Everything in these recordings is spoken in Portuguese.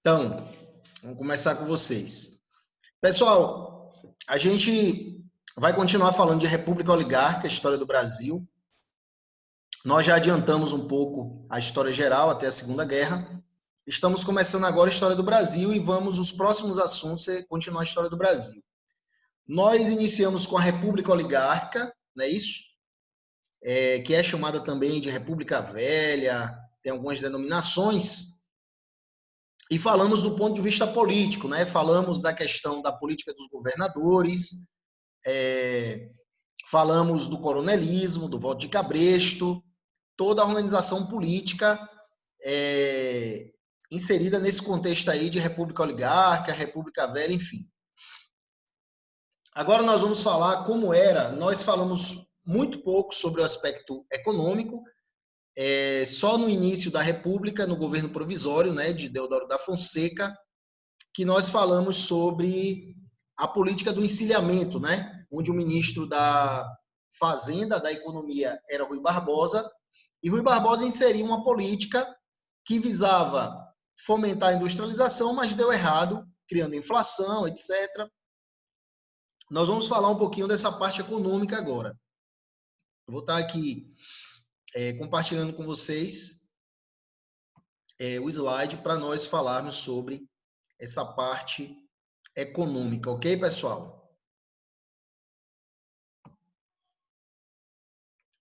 Então, vamos começar com vocês. Pessoal, a gente vai continuar falando de República Oligárquica, história do Brasil. Nós já adiantamos um pouco a história geral até a Segunda Guerra. Estamos começando agora a história do Brasil e vamos, os próximos assuntos, continuar a história do Brasil. Nós iniciamos com a República Oligárquica, não é isso? Que é chamada também de República Velha, tem algumas denominações. E falamos do ponto de vista político, né? Falamos da questão da política dos governadores, falamos do coronelismo, do voto de cabresto, toda a organização política inserida nesse contexto aí de República Oligárquica, República Velha, enfim. Agora nós vamos falar como era, nós falamos muito pouco sobre o aspecto econômico, só no início da República, no governo provisório, né, de Deodoro da Fonseca, que nós falamos sobre a política do encilhamento, né, onde o ministro da Fazenda, da Economia, era Rui Barbosa, e Rui Barbosa inseriu uma política que visava fomentar a industrialização, mas deu errado, criando inflação, etc. Nós vamos falar um pouquinho dessa parte econômica agora. Eu vou estar aqui compartilhando com vocês o slide para nós falarmos sobre essa parte econômica, ok, pessoal?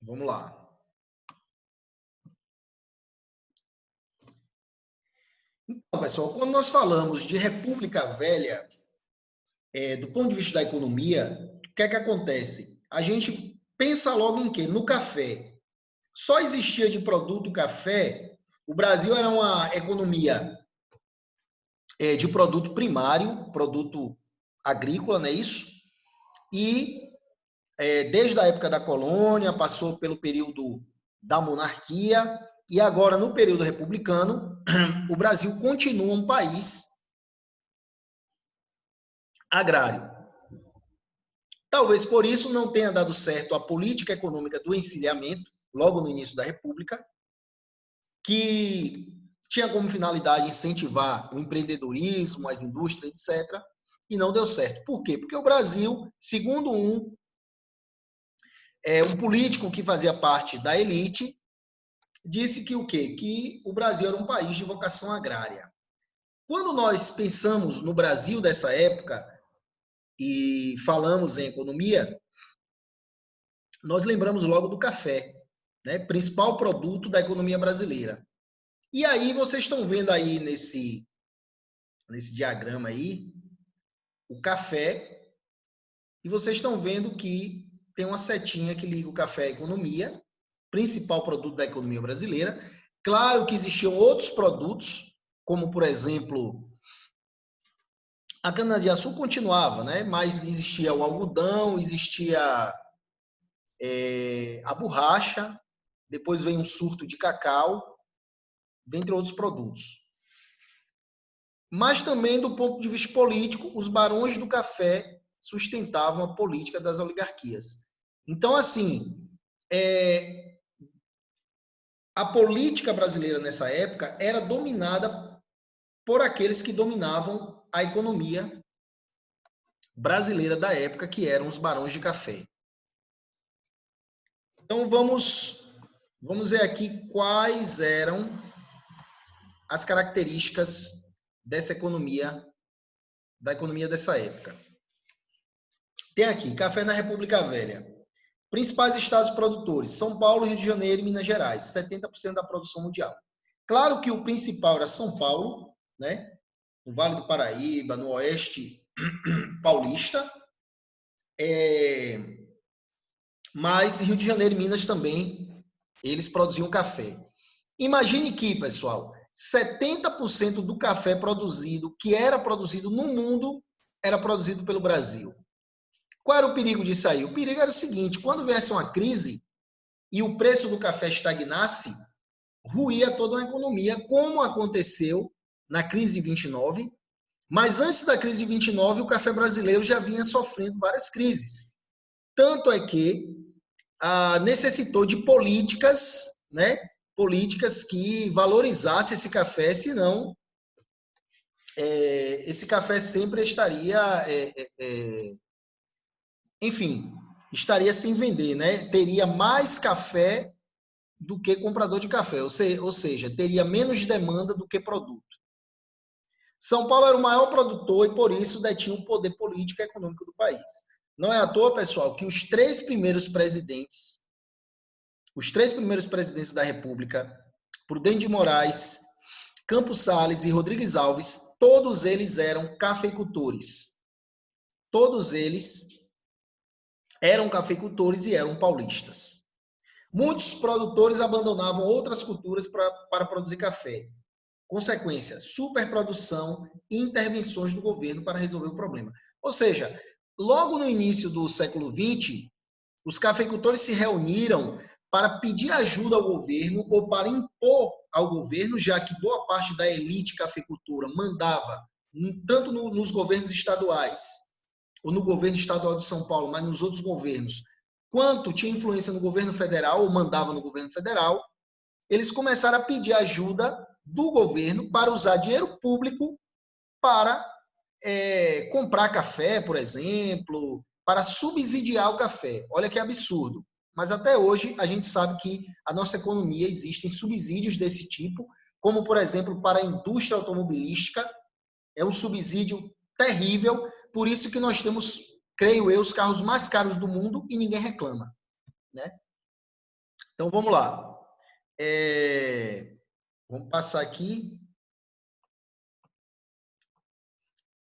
Vamos lá. Então, pessoal, quando nós falamos de República Velha, do ponto de vista da economia, o que é que acontece? A gente pensa logo em quê? No café. Só existia de produto café, o Brasil era uma economia de produto primário, produto agrícola, não é isso? E desde a época da colônia, passou pelo período da monarquia, e agora, no período republicano, o Brasil continua um país agrário. Talvez por isso não tenha dado certo a política econômica do encilhamento, logo no início da República, que tinha como finalidade incentivar o empreendedorismo, as indústrias, etc., e não deu certo. Por quê? Porque o Brasil, segundo um político que fazia parte da elite, disse que o quê? Que o Brasil era um país de vocação agrária. Quando nós pensamos no Brasil dessa época e falamos em economia, nós lembramos logo do café, né? Principal produto da economia brasileira. E aí vocês estão vendo aí nesse diagrama aí o café, e vocês estão vendo que tem uma setinha que liga o café à economia, principal produto da economia brasileira. Claro que existiam outros produtos, como, por exemplo, a cana-de-açúcar continuava, né? Mas existia o algodão, existia a borracha, depois veio um surto de cacau, dentre outros produtos. Mas também, do ponto de vista político, os barões do café sustentavam a política das oligarquias. Então, assim, a política brasileira nessa época era dominada por aqueles que dominavam a economia brasileira da época, que eram os barões de café. Então, vamos ver aqui quais eram as características dessa economia, da economia dessa época. Tem aqui, café na República Velha. Principais estados produtores, São Paulo, Rio de Janeiro e Minas Gerais, 70% da produção mundial. Claro que o principal era São Paulo, né? No Vale do Paraíba, no Oeste paulista, mas Rio de Janeiro e Minas também, eles produziam café. Imagine que, pessoal, 70% do café produzido, que era produzido no mundo, era produzido pelo Brasil. Qual era o perigo disso aí? O perigo era o seguinte, quando viesse uma crise e o preço do café estagnasse, ruía toda uma economia, como aconteceu na crise de 29, mas antes da crise de 29, o café brasileiro já vinha sofrendo várias crises. Tanto é que necessitou de políticas, né? Políticas que valorizassem esse café, senão esse café sempre estaria, enfim, estaria sem vender, né? Teria mais café do que comprador de café, ou seja, teria menos demanda do que produto. São Paulo era o maior produtor e, por isso, detinha o poder político e econômico do país. Não é à toa, pessoal, que os três primeiros presidentes da República, Prudente de Moraes, Campos Salles e Rodrigues Alves, todos eles eram cafeicultores. Todos eles eram cafeicultores e eram paulistas. Muitos produtores abandonavam outras culturas para produzir café. Consequência, superprodução e intervenções do governo para resolver o problema. Ou seja, logo no início do século XX, os cafeicultores se reuniram para pedir ajuda ao governo ou para impor ao governo, já que boa parte da elite cafeicultora mandava, tanto nos governos estaduais, ou no governo estadual de São Paulo, mas nos outros governos, quanto tinha influência no governo federal ou mandava no governo federal, eles começaram a pedir ajuda do governo para usar dinheiro público para comprar café, por exemplo, para subsidiar o café. Olha que absurdo. Mas até hoje a gente sabe que a nossa economia existem subsídios desse tipo, como, por exemplo, para a indústria automobilística. É um subsídio terrível, por isso que nós temos, creio eu, os carros mais caros do mundo e ninguém reclama, né? Então, vamos lá. Vamos passar aqui.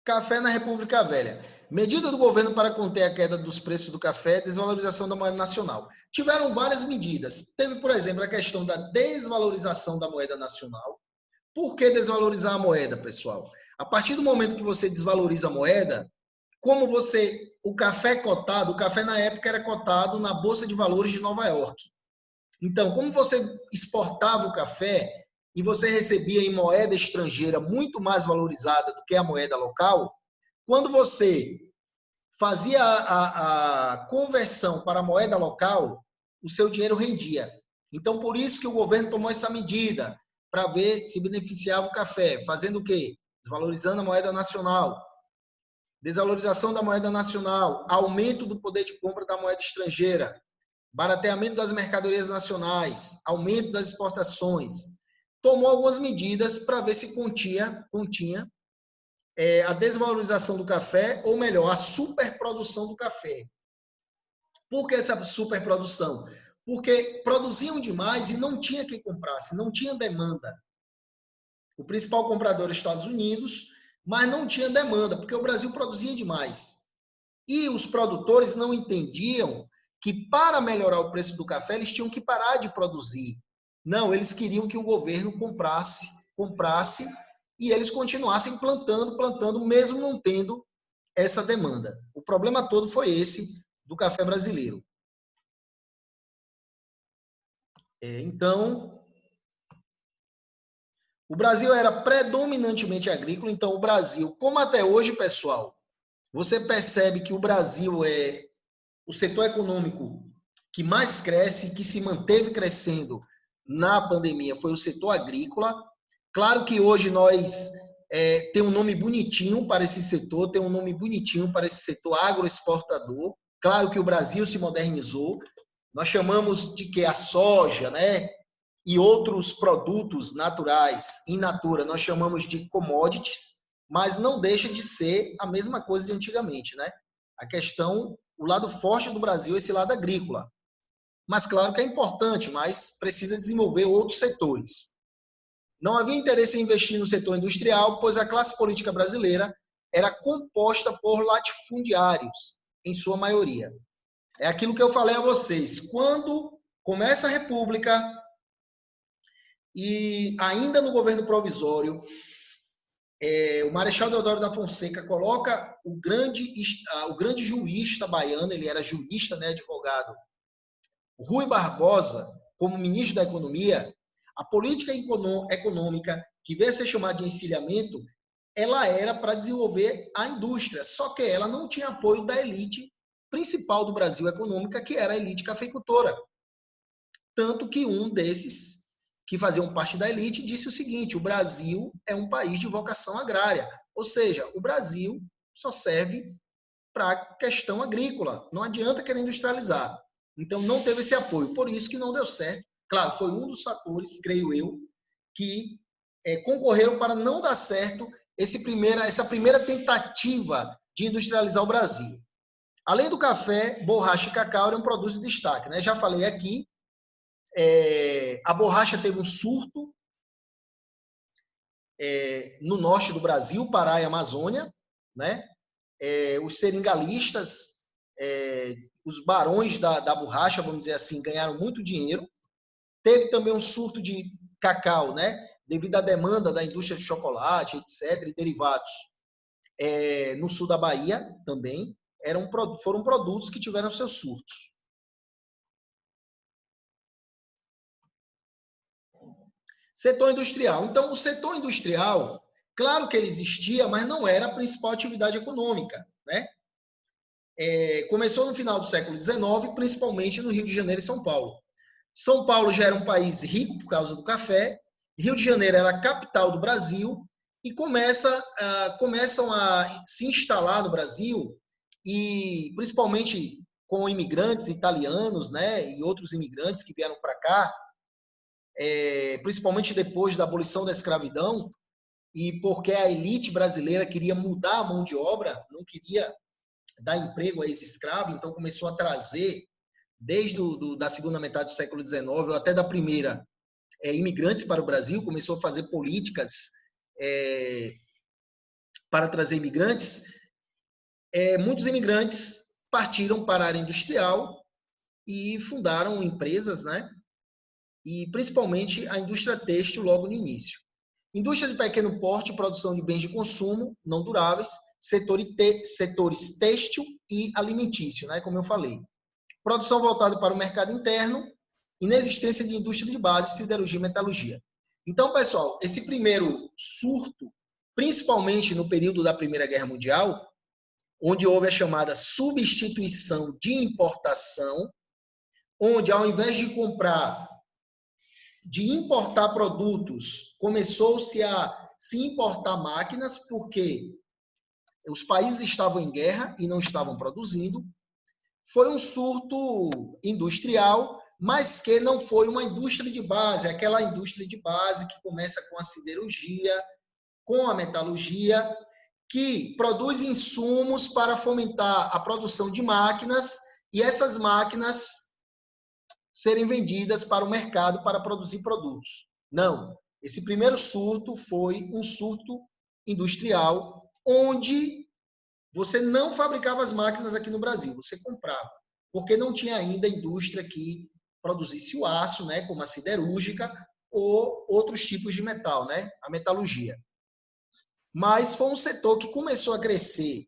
Café na República Velha. Medida do governo para conter a queda dos preços do café, desvalorização da moeda nacional. Tiveram várias medidas. Teve, por exemplo, a questão da desvalorização da moeda nacional. Por que desvalorizar a moeda, pessoal? A partir do momento que você desvaloriza a moeda, como o café cotado, o café na época era cotado na Bolsa de Valores de Nova York. Então, como você exportava o café e você recebia em moeda estrangeira muito mais valorizada do que a moeda local, quando você fazia a conversão para a moeda local, o seu dinheiro rendia. Então, por isso que o governo tomou essa medida, para ver se beneficiava o café. Fazendo o quê? Desvalorizando a moeda nacional. Desvalorização da moeda nacional, aumento do poder de compra da moeda estrangeira, barateamento das mercadorias nacionais, aumento das exportações. Tomou algumas medidas para ver se continha a desvalorização do café, ou melhor, a superprodução do café. Por que essa superprodução? Porque produziam demais e não tinha quem comprasse, não tinha demanda. O principal comprador era os Estados Unidos, mas não tinha demanda, porque o Brasil produzia demais. E os produtores não entendiam que para melhorar o preço do café, eles tinham que parar de produzir. Não, eles queriam que o governo comprasse e eles continuassem plantando, mesmo não tendo essa demanda. O problema todo foi esse do café brasileiro. Então, o Brasil era predominantemente agrícola, então o Brasil, como até hoje, pessoal, você percebe que o Brasil é o setor econômico que mais cresce, que se manteve crescendo na pandemia, foi o setor agrícola. Claro que hoje nós tem um nome bonitinho para esse setor, tem um nome bonitinho para esse setor agroexportador. Claro que o Brasil se modernizou. Nós chamamos de que a soja, né? E outros produtos naturais, in natura, nós chamamos de commodities, mas não deixa de ser a mesma coisa de antigamente, né? A questão, o lado forte do Brasil é esse lado agrícola. Mas claro que é importante, mas precisa desenvolver outros setores. Não havia interesse em investir no setor industrial, pois a classe política brasileira era composta por latifundiários, em sua maioria. É aquilo que eu falei a vocês. Quando começa a República, e ainda no governo provisório, o Marechal Deodoro da Fonseca coloca o grande juiz itabaiano, ele era jurista, né, advogado, Rui Barbosa, como ministro da Economia. A política econômica, que veio a ser chamada de encilhamento, ela era para desenvolver a indústria, só que ela não tinha apoio da elite principal do Brasil econômica, que era a elite cafeicultora. Tanto que um desses que faziam parte da elite, disse o seguinte: o Brasil é um país de vocação agrária, ou seja, o Brasil só serve para a questão agrícola, não adianta querer industrializar. Então, não teve esse apoio, por isso que não deu certo. Claro, foi um dos fatores, creio eu, que concorreram para não dar certo essa primeira tentativa de industrializar o Brasil. Além do café, borracha e cacau eram produtos de destaque, né? Já falei aqui, a borracha teve um surto no norte do Brasil, Pará e Amazônia, né? Os seringalistas, os barões da borracha, vamos dizer assim, ganharam muito dinheiro. Teve também um surto de cacau, né? Devido à demanda da indústria de chocolate, etc., e derivados. No sul da Bahia também, foram produtos que tiveram seus surtos. Setor industrial. Então, o setor industrial, claro que ele existia, mas não era a principal atividade econômica, né? Começou no final do século XIX, principalmente no Rio de Janeiro e São Paulo. São Paulo já era um país rico por causa do café, Rio de Janeiro era a capital do Brasil, e começam a se instalar no Brasil, e principalmente com imigrantes italianos, né, e outros imigrantes que vieram para cá, principalmente depois da abolição da escravidão, e porque a elite brasileira queria mudar a mão de obra, não queria dar emprego a esse escravo, então começou a trazer, desde da segunda metade do século XIX, ou até da primeira, imigrantes para o Brasil, começou a fazer políticas para trazer imigrantes. Muitos imigrantes partiram para a área industrial e fundaram empresas, né? E principalmente a indústria têxtil logo no início. Indústria de pequeno porte, produção de bens de consumo não duráveis, setores têxtil e alimentício, né? Como eu falei. Produção voltada para o mercado interno, inexistência de indústria de base, siderurgia e metalurgia. Então, pessoal, esse primeiro surto, principalmente no período da Primeira Guerra Mundial, onde houve a chamada substituição de importação, onde ao invés de importar produtos, começou-se a se importar máquinas, porque os países estavam em guerra e não estavam produzindo. Foi um surto industrial, mas que não foi uma indústria de base, aquela indústria de base que começa com a siderurgia, com a metalurgia, que produz insumos para fomentar a produção de máquinas e essas máquinas serem vendidas para o mercado para produzir produtos. Não. Esse primeiro surto foi um surto industrial, onde você não fabricava as máquinas aqui no Brasil, você comprava, porque não tinha ainda indústria que produzisse o aço, né, como a siderúrgica ou outros tipos de metal, né, a metalurgia. Mas foi um setor que começou a crescer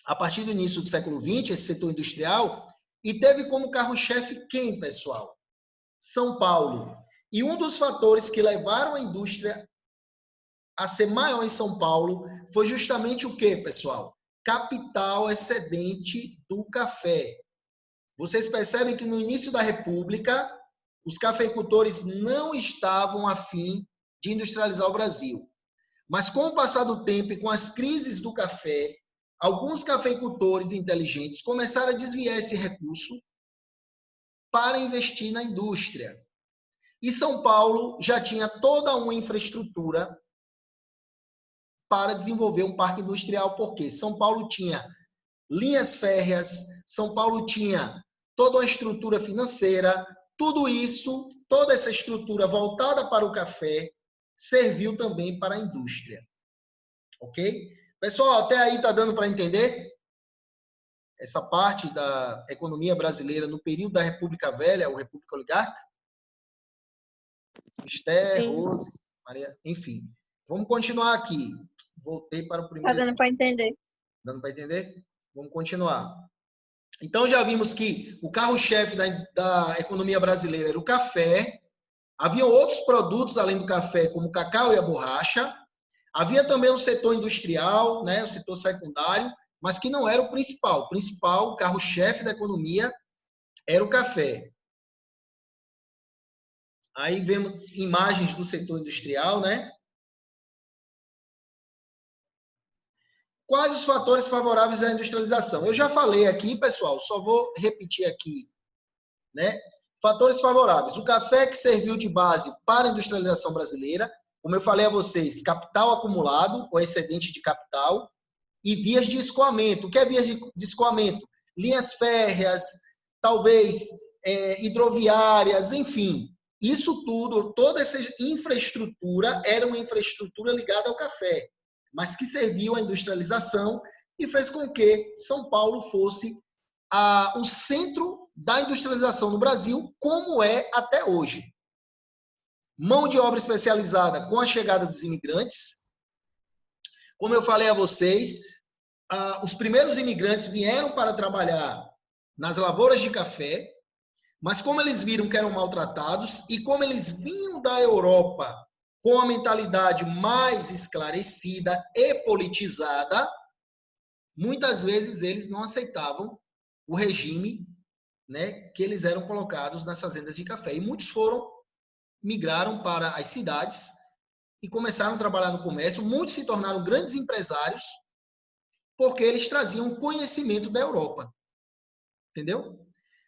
a partir do início do século XX, esse setor industrial, e teve como carro-chefe quem, pessoal? São Paulo. E um dos fatores que levaram a indústria a ser maior em São Paulo foi justamente o quê, pessoal? Capital excedente do café. Vocês percebem que no início da República, os cafeicultores não estavam a fim de industrializar o Brasil. Mas com o passar do tempo e com as crises do café, alguns cafeicultores inteligentes começaram a desviar esse recurso para investir na indústria. E São Paulo já tinha toda uma infraestrutura para desenvolver um parque industrial, porque São Paulo tinha linhas férreas, São Paulo tinha toda uma estrutura financeira, tudo isso, toda essa estrutura voltada para o café, serviu também para a indústria. Ok? Pessoal, até aí está dando para entender? Essa parte da economia brasileira no período da República Velha, ou República Oligárquica? Esther, Sim. Rose, Maria, enfim. Vamos continuar aqui. Voltei para o primeiro... Tá dando para entender. Dando para entender? Vamos continuar. Então, já vimos que o carro-chefe da economia brasileira era o café. Havia outros produtos além do café, como o cacau e a borracha. Havia também o setor industrial, né, o setor secundário, mas que não era o principal. O principal, o carro-chefe da economia, era o café. Aí vemos imagens do setor industrial, né? Quais os fatores favoráveis à industrialização? Eu já falei aqui, pessoal, só vou repetir aqui, né? Fatores favoráveis. O café que serviu de base para a industrialização brasileira, como eu falei a vocês, capital acumulado, ou excedente de capital, e vias de escoamento. O que é vias de escoamento? Linhas férreas, talvez hidroviárias, enfim. Isso tudo, toda essa infraestrutura era uma infraestrutura ligada ao café, mas que serviu à industrialização e fez com que São Paulo fosse o centro da industrialização no Brasil, como é até hoje. Mão de obra especializada com a chegada dos imigrantes. Como eu falei a vocês, os primeiros imigrantes vieram para trabalhar nas lavouras de café, mas como eles viram que eram maltratados e como eles vinham da Europa com a mentalidade mais esclarecida e politizada, muitas vezes eles não aceitavam o regime, né, que eles eram colocados nas fazendas de café. E muitos migraram para as cidades e começaram a trabalhar no comércio. Muitos se tornaram grandes empresários porque eles traziam conhecimento da Europa. Entendeu?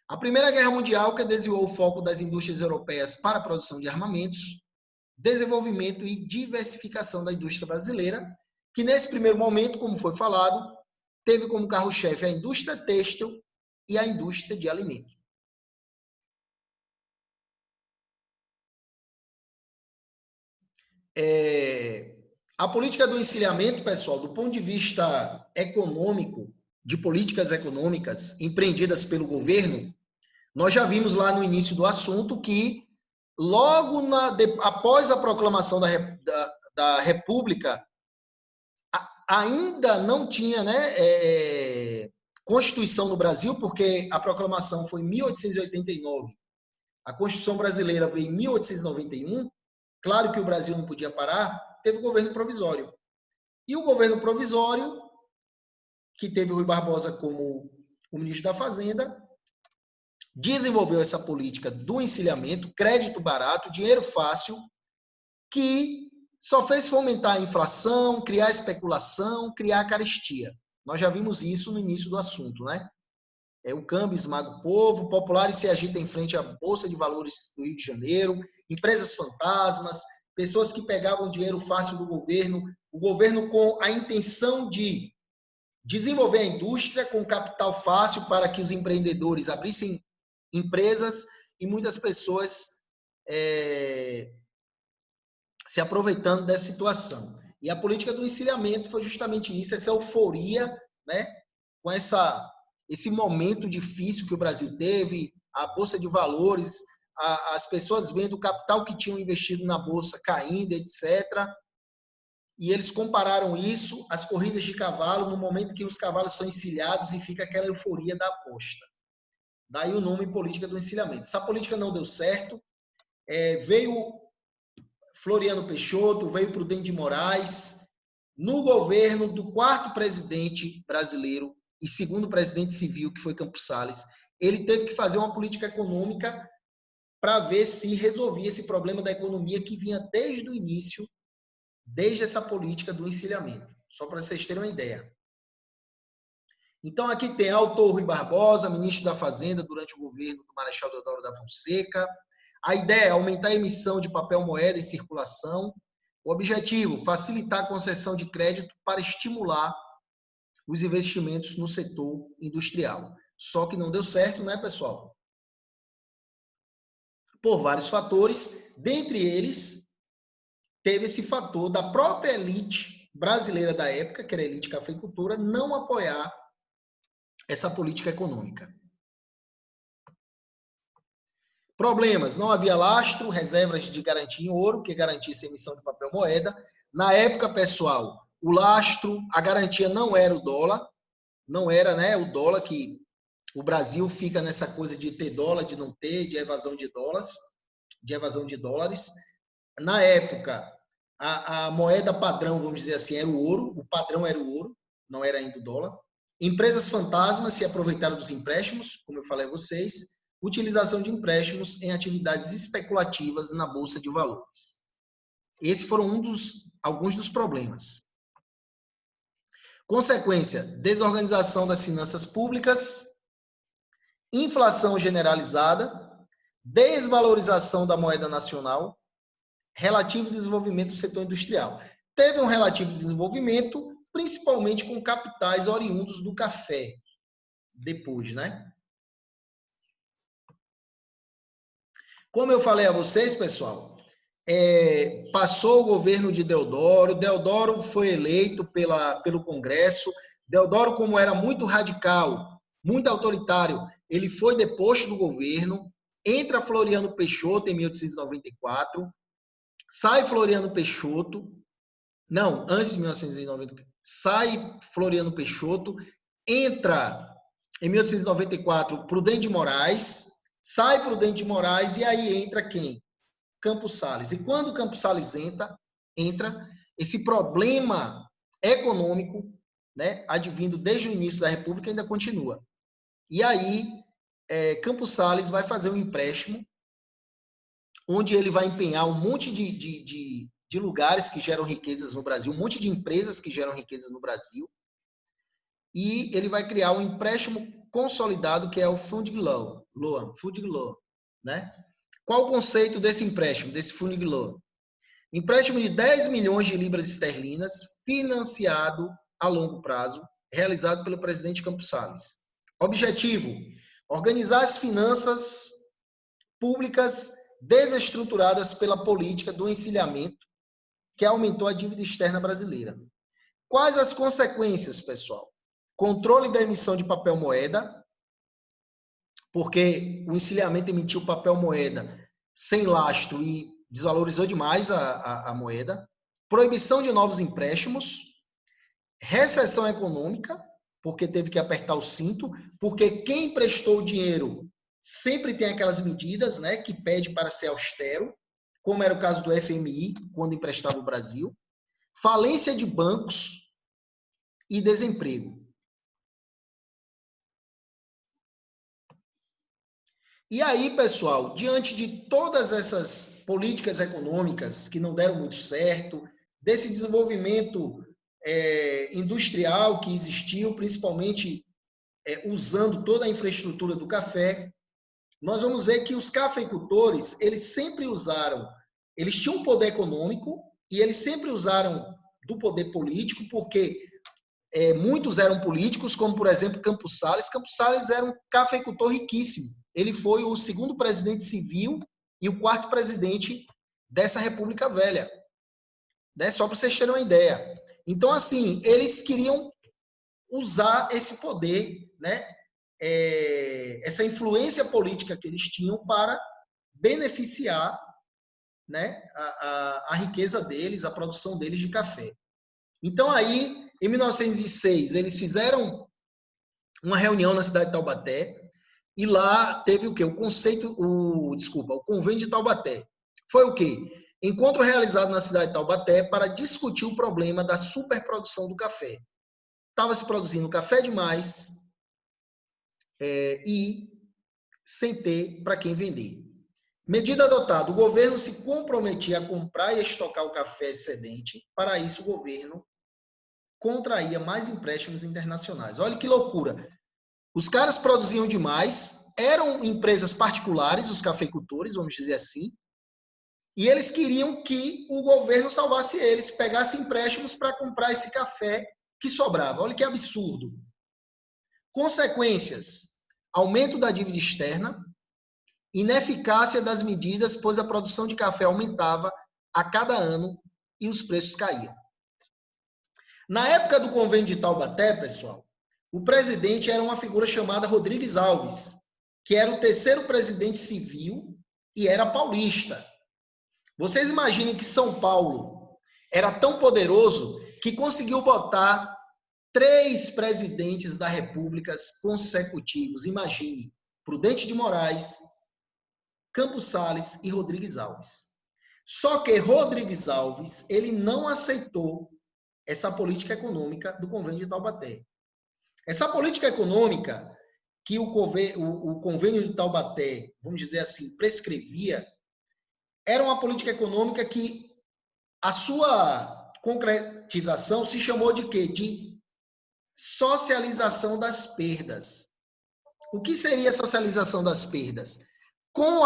A Primeira Guerra Mundial, que desviou o foco das indústrias europeias para a produção de armamentos, desenvolvimento e diversificação da indústria brasileira, que nesse primeiro momento, como foi falado, teve como carro-chefe a indústria têxtil e a indústria de alimentos. A política do encilhamento, pessoal, do ponto de vista econômico, de políticas econômicas empreendidas pelo governo, nós já vimos lá no início do assunto que logo após a proclamação da República, ainda não tinha, né, Constituição no Brasil, porque a proclamação foi em 1889, a Constituição brasileira veio em 1891, claro que o Brasil não podia parar, teve o governo provisório. E o governo provisório, que teve o Rui Barbosa como o ministro da Fazenda, desenvolveu essa política do encilhamento, crédito barato, dinheiro fácil, que só fez fomentar a inflação, criar especulação, criar carestia. Nós já vimos isso no início do assunto, né? O câmbio esmaga o povo, populares se agitam em frente à Bolsa de Valores do Rio de Janeiro, empresas fantasmas, pessoas que pegavam dinheiro fácil do governo, o governo com a intenção de desenvolver a indústria com capital fácil para que os empreendedores abrissem empresas e muitas pessoas se aproveitando dessa situação. E a política do encilhamento foi justamente isso, essa euforia, né, com esse momento difícil que o Brasil teve, a Bolsa de Valores, as pessoas vendo o capital que tinham investido na Bolsa caindo, etc. E eles compararam isso às corridas de cavalo, no momento que os cavalos são encilhados e fica aquela euforia da aposta. Daí o nome política do encilhamento. Essa política não deu certo. Veio Floriano Peixoto, veio Prudente de Moraes, no governo do quarto presidente brasileiro e segundo presidente civil, que foi Campos Salles. Ele teve que fazer uma política econômica para ver se resolvia esse problema da economia que vinha desde o início, desde essa política do encilhamento. Só para vocês terem uma ideia. Então, aqui tem autor Rui Barbosa, ministro da Fazenda durante o governo do Marechal Deodoro da Fonseca. A ideia é aumentar a emissão de papel moeda em circulação. O objetivo, facilitar a concessão de crédito para estimular os investimentos no setor industrial. Só que não deu certo, né, pessoal? Por vários fatores, dentre eles, teve esse fator da própria elite brasileira da época, que era a elite cafeicultora, não apoiar essa política econômica. Problemas, não havia lastro, reservas de garantia em ouro, que garantisse a emissão de papel moeda. Na época, pessoal, o lastro, a garantia não era o dólar, não era, né, o dólar, que o Brasil fica nessa coisa de ter dólar, de não ter, de evasão de dólares. Na época, a moeda padrão, vamos dizer assim, era o ouro, o padrão era o ouro, não era ainda o dólar. Empresas fantasmas se aproveitaram dos empréstimos, como eu falei a vocês. utilização de empréstimos em atividades especulativas na Bolsa de Valores. Esses foram alguns dos problemas. Consequência, desorganização das finanças públicas, inflação generalizada, desvalorização da moeda nacional, relativo desenvolvimento do setor industrial. Teve um relativo desenvolvimento, principalmente com capitais oriundos do café, depois, né? Como eu falei a vocês, pessoal, passou o governo de Deodoro foi eleito pelo Congresso. Deodoro, como era muito radical, muito autoritário, ele foi deposto do governo, entra Floriano Peixoto em 1894, sai Floriano Peixoto, não, antes de 1990, sai Floriano Peixoto, entra em 1894 Prudente de Moraes, sai Prudente de Moraes e aí entra quem? Campos Sales. E quando Campos Sales entra esse problema econômico, né, advindo desde o início da República, ainda continua. E aí, Campos Sales vai fazer um empréstimo, onde ele vai empenhar um monte de lugares que geram riquezas no Brasil, um monte de empresas que geram riquezas no Brasil, e ele vai criar um empréstimo consolidado, que é o Funding Law, né? Qual o conceito desse empréstimo, desse Funding Law? Empréstimo de 10 milhões de libras esterlinas, financiado a longo prazo, realizado pelo presidente Campos Sales. Objetivo: organizar as finanças públicas desestruturadas pela política do encilhamento, que aumentou a dívida externa brasileira. Quais as consequências, pessoal? Controle da emissão de papel moeda, porque o encilhamento emitiu papel moeda sem lastro e desvalorizou demais a moeda. Proibição de novos empréstimos. Recessão econômica, porque teve que apertar o cinto, porque quem emprestou o dinheiro sempre tem aquelas medidas, né, que pede para ser austero, como era o caso do FMI, quando emprestava o Brasil. Falência de bancos e desemprego. E aí, pessoal, diante de todas essas políticas econômicas que não deram muito certo, desse desenvolvimento industrial que existiu, principalmente usando toda a infraestrutura do café, nós vamos ver que os cafeicultores, eles tinham um poder econômico e eles sempre usaram do poder político, porque muitos eram políticos, como, por exemplo, Campos Sales. Campos Sales era um cafeicultor riquíssimo. Ele foi o segundo presidente civil e o quarto presidente dessa República Velha, né? Só para vocês terem uma ideia. Então, assim, eles queriam usar esse poder, né? Essa influência política que eles tinham para beneficiar, né, a riqueza deles, a produção deles de café. Então, aí, em 1906, eles fizeram uma reunião na cidade de Taubaté, e lá teve o quê? O Convênio de Taubaté. Foi o quê? Encontro realizado na cidade de Taubaté para discutir o problema da superprodução do café. Estava se produzindo café demais e sem ter para quem vender. Medida adotada: o governo se comprometia a comprar e estocar o café excedente. Para isso, o governo contraía mais empréstimos internacionais. Olha que loucura. Os caras produziam demais, eram empresas particulares, os cafeicultores, vamos dizer assim, e eles queriam que o governo salvasse eles, pegasse empréstimos para comprar esse café que sobrava. Olha que absurdo. Consequências: aumento da dívida externa, ineficácia das medidas, pois a produção de café aumentava a cada ano e os preços caíam. Na época do Convênio de Taubaté, pessoal, o presidente era uma figura chamada Rodrigues Alves, que era o terceiro presidente civil e era paulista. Vocês imaginem que São Paulo era tão poderoso que conseguiu botar 3 presidentes da República consecutivos. Imagine, Prudente de Moraes, Campos Sales e Rodrigues Alves. Só que Rodrigues Alves, ele não aceitou essa política econômica do Convênio de Taubaté. Essa política econômica que o convênio de Taubaté, vamos dizer assim, prescrevia, era uma política econômica que a sua concretização se chamou de quê? De socialização das perdas. O que seria a socialização das perdas? Com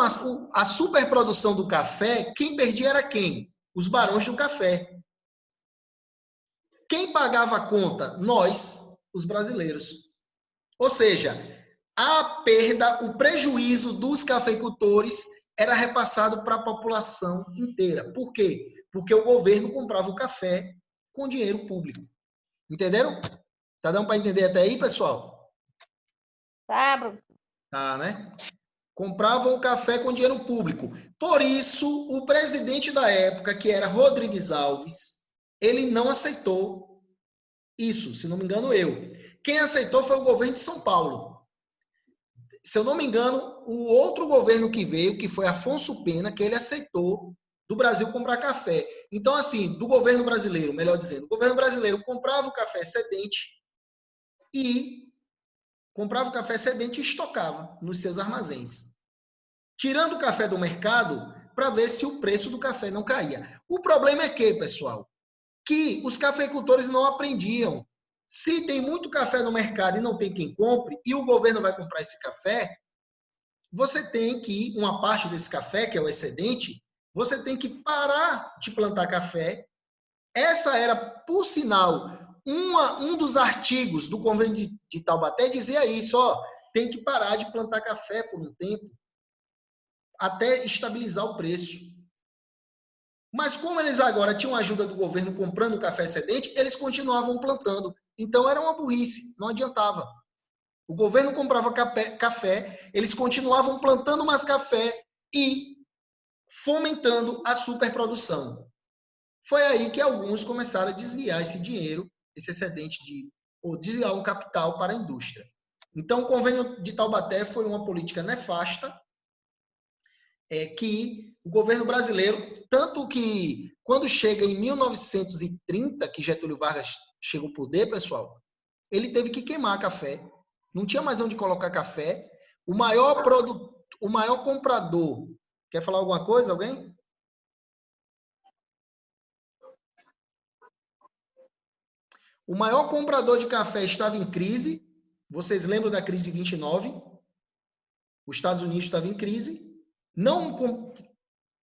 a superprodução do café, quem perdia era quem? Os barões do café. Quem pagava a conta? Nós, os brasileiros. Ou seja, a perda, o prejuízo dos cafeicultores era repassado para a população inteira. Por quê? Porque o governo comprava o café com dinheiro público. Entenderam? Tá dando para entender até aí, pessoal? Tá, professor. Tá, né? Compravam o café com dinheiro público. Por isso, o presidente da época, que era Rodrigues Alves, ele não aceitou isso, se não me engano eu. Quem aceitou foi o governo de São Paulo. Se eu não me engano, o outro governo que veio, que foi Afonso Pena, que ele aceitou do Brasil comprar café. Então, assim, do governo brasileiro, melhor dizendo, o governo brasileiro comprava o café excedente e estocava nos seus armazéns, tirando o café do mercado para ver se o preço do café não caía. O problema é que, pessoal, que os cafeicultores não aprendiam. Se tem muito café no mercado e não tem quem compre, e o governo vai comprar esse café, você tem que, uma parte desse café, que é o excedente, você tem que parar de plantar café. Essa era, por sinal, um dos artigos do convênio de Taubaté dizia isso, ó, tem que parar de plantar café por um tempo, até estabilizar o preço. Mas como eles agora tinham ajuda do governo comprando café excedente, eles continuavam plantando. Então era uma burrice, não adiantava. O governo comprava café, eles continuavam plantando mais café e fomentando a superprodução. Foi aí que alguns começaram a desviar esse dinheiro, esse excedente ou desviar um capital para a indústria. Então, o convênio de Taubaté foi uma política nefasta, que o governo brasileiro, tanto que quando chega em 1930, que Getúlio Vargas chega ao poder, pessoal, ele teve que queimar café. Não tinha mais onde colocar café. O maior comprador. Quer falar alguma coisa, alguém? O maior comprador de café estava em crise. Vocês lembram da crise de 29? Os Estados Unidos estavam em crise. Não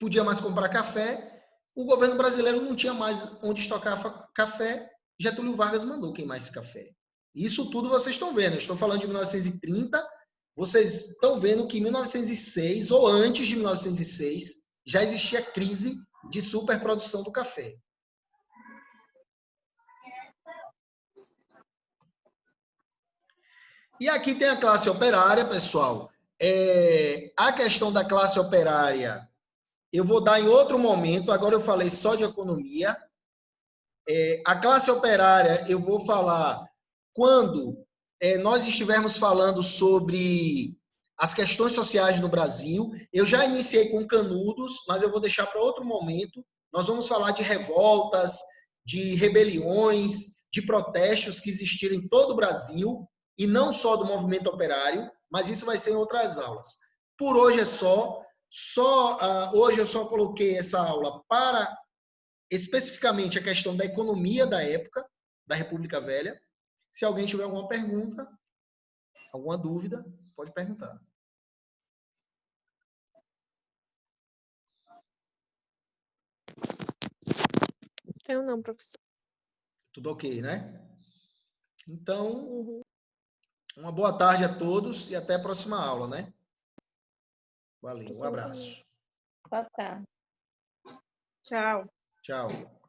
podia mais comprar café. O governo brasileiro não tinha mais onde estocar café. Getúlio Vargas mandou queimar esse café. Isso tudo vocês estão vendo. Eu estou falando de 1930. Vocês estão vendo que em 1906, ou antes de 1906, já existia crise de superprodução do café. E aqui tem a classe operária, pessoal. A questão da classe operária, eu vou dar em outro momento. Agora eu falei só de economia. A classe operária, eu vou falar quando nós estivermos falando sobre as questões sociais no Brasil. Eu já iniciei com Canudos, mas eu vou deixar para outro momento. Nós vamos falar de revoltas, de rebeliões, de protestos que existiram em todo o Brasil, e não só do movimento operário, mas isso vai ser em outras aulas. Por hoje é só. Hoje eu só coloquei essa aula para especificamente a questão da economia da época, da República Velha. Se alguém tiver alguma pergunta, alguma dúvida, pode perguntar. Tenho não, professor. Tudo ok, né? Então, uma boa tarde a todos e até a próxima aula, né? Valeu, um abraço. Boa tarde. Tchau. Tchau.